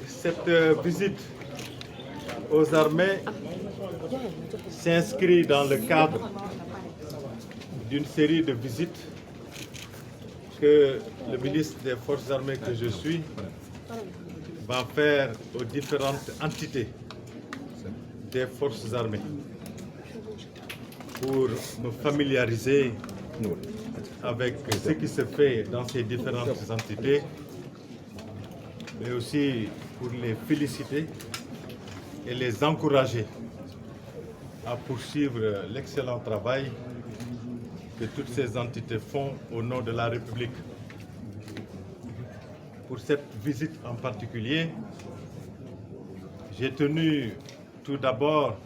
Cette visite aux armées s'inscrit dans le cadre d'une série de visites que le ministre des Forces armées que je suis va faire aux différentes entités des Forces armées pour me familiariser avec ce qui se fait dans ces différentes entités, mais aussi pour les féliciter et les encourager à poursuivre l'excellent travail que toutes ces entités font au nom de la République. Pour cette visite en particulier, j'ai tenu tout d'abord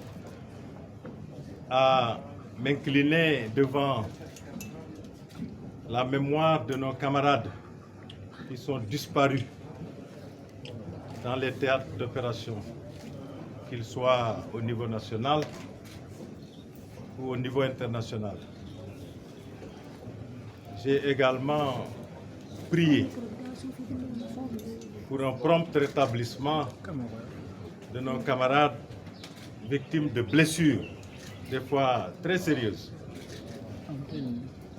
à m'incliner devant la mémoire de nos camarades qui sont disparus dans les théâtres d'opération, qu'ils soient au niveau national ou au niveau international. J'ai également prié pour un prompt rétablissement de nos camarades victimes de blessures, des fois très sérieuses,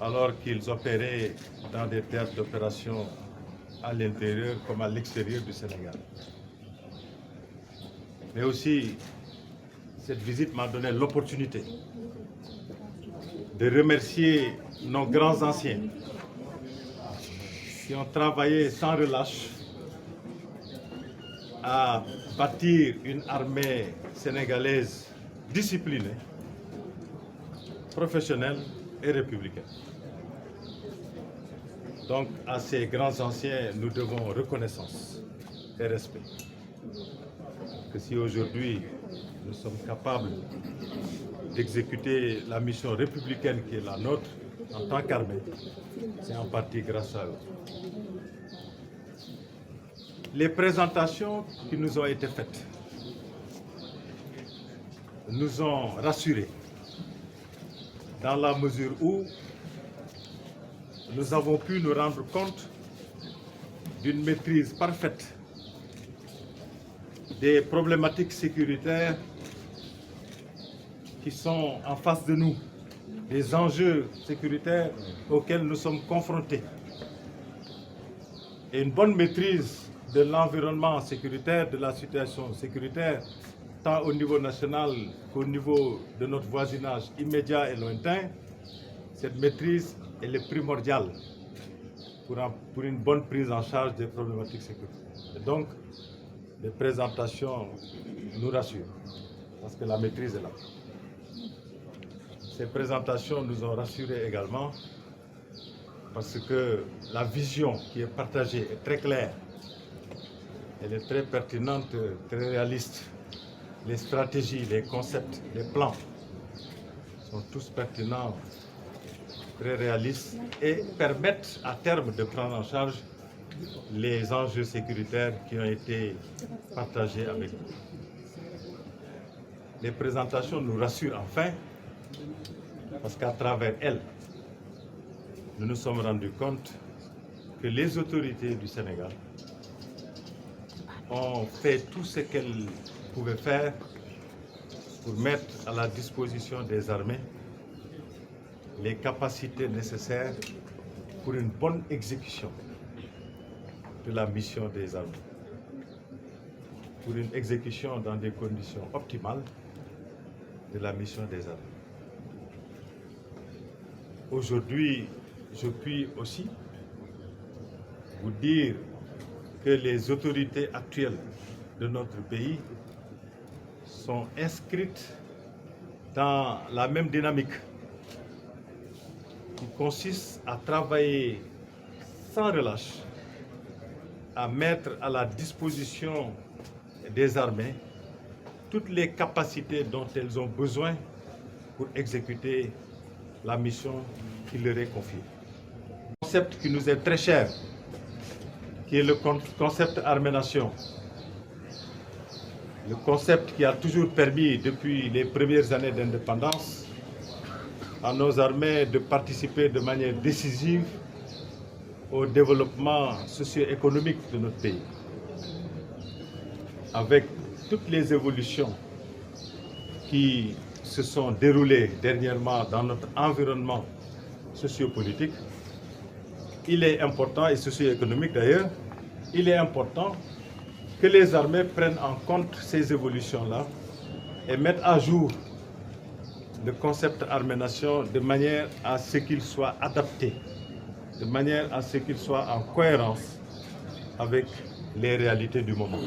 alors qu'ils opéraient dans des théâtres d'opération à l'intérieur comme à l'extérieur du Sénégal. Mais aussi, cette visite m'a donné l'opportunité de remercier nos grands anciens qui ont travaillé sans relâche à bâtir une armée sénégalaise disciplinée, professionnelle et républicaine. Donc, à ces grands anciens, nous devons reconnaissance et respect. Que si aujourd'hui nous sommes capables d'exécuter la mission républicaine qui est la nôtre en tant qu'armée, c'est en partie grâce à eux. Les présentations qui nous ont été faites nous ont rassurés dans la mesure où nous avons pu nous rendre compte d'une maîtrise parfaite des problématiques sécuritaires qui sont en face de nous, des enjeux sécuritaires auxquels nous sommes confrontés. Et une bonne maîtrise de l'environnement sécuritaire, de la situation sécuritaire, tant au niveau national qu'au niveau de notre voisinage immédiat et lointain, cette maîtrise elle est primordiale pour une bonne prise en charge des problématiques sécuritaires. Et donc, les présentations nous rassurent, parce que la maîtrise est là. Ces présentations nous ont rassurés également, parce que la vision qui est partagée est très claire, elle est très pertinente, très réaliste. Les stratégies, les concepts, les plans sont tous pertinents, très réalistes et permettent à terme de prendre en charge les enjeux sécuritaires qui ont été partagés avec nous. Les présentations nous rassurent enfin parce qu'à travers elles, nous nous sommes rendus compte que les autorités du Sénégal ont fait tout ce qu'elles pouvaient faire pour mettre à la disposition des armées les capacités nécessaires pour une bonne exécution de la mission des armées, pour une exécution dans des conditions optimales de la mission des armées. Aujourd'hui, je puis aussi vous dire que les autorités actuelles de notre pays sont inscrites dans la même dynamique qui consiste à travailler sans relâche, à mettre à la disposition des armées toutes les capacités dont elles ont besoin pour exécuter la mission qui leur est confiée. Un concept qui nous est très cher, qui est le concept armée-nation. Le concept qui a toujours permis, depuis les premières années d'indépendance, à nos armées de participer de manière décisive au développement socio-économique de notre pays. avec toutes les évolutions qui se sont déroulées dernièrement dans notre environnement sociopolitique, il est important, et socio-économique d'ailleurs, il est important que les armées prennent en compte ces évolutions-là et mettent à jour le concept armée-nation de manière à ce qu'il soit adapté, de manière à ce qu'il soit en cohérence avec les réalités du moment.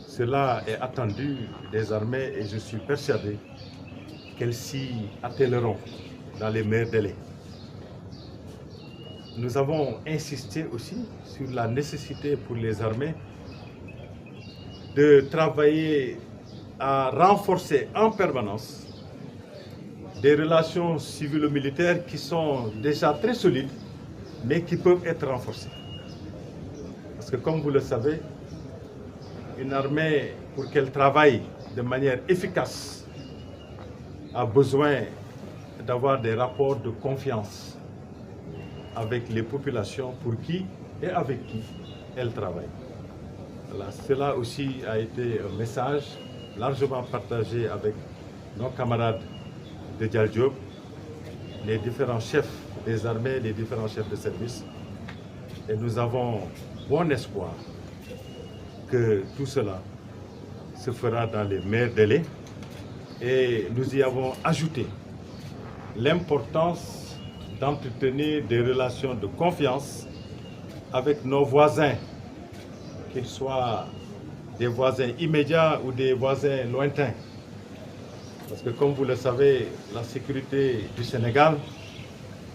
Cela est attendu des armées et je suis persuadé qu'elles s'y attelleront dans les meilleurs délais. Nous avons insisté aussi sur la nécessité pour les armées de travailler à renforcer en permanence des relations civilo-militaires qui sont déjà très solides, mais qui peuvent être renforcées. Parce que comme vous le savez, une armée, pour qu'elle travaille de manière efficace, a besoin d'avoir des rapports de confiance avec les populations pour qui et avec qui elle travaille. Voilà, cela aussi a été un message largement partagé avec nos camarades de Dial Diop, les différents chefs des armées, les différents chefs de service. Et nous avons bon espoir que tout cela se fera dans les meilleurs délais. Et nous y avons ajouté l'importance d'entretenir des relations de confiance avec nos voisins, qu'ils soient des voisins immédiats ou des voisins lointains. Parce que comme vous le savez, la sécurité du Sénégal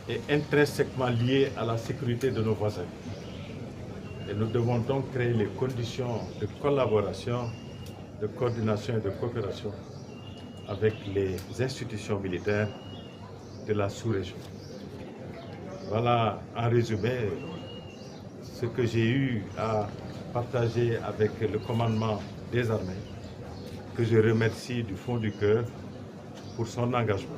est intrinsèquement liée à la sécurité de nos voisins. Et nous devons donc créer les conditions de collaboration, de coordination et de coopération avec les institutions militaires de la sous-région. Voilà en résumé ce que j'ai eu à partager avec le commandement des armées, que je remercie du fond du cœur pour son engagement.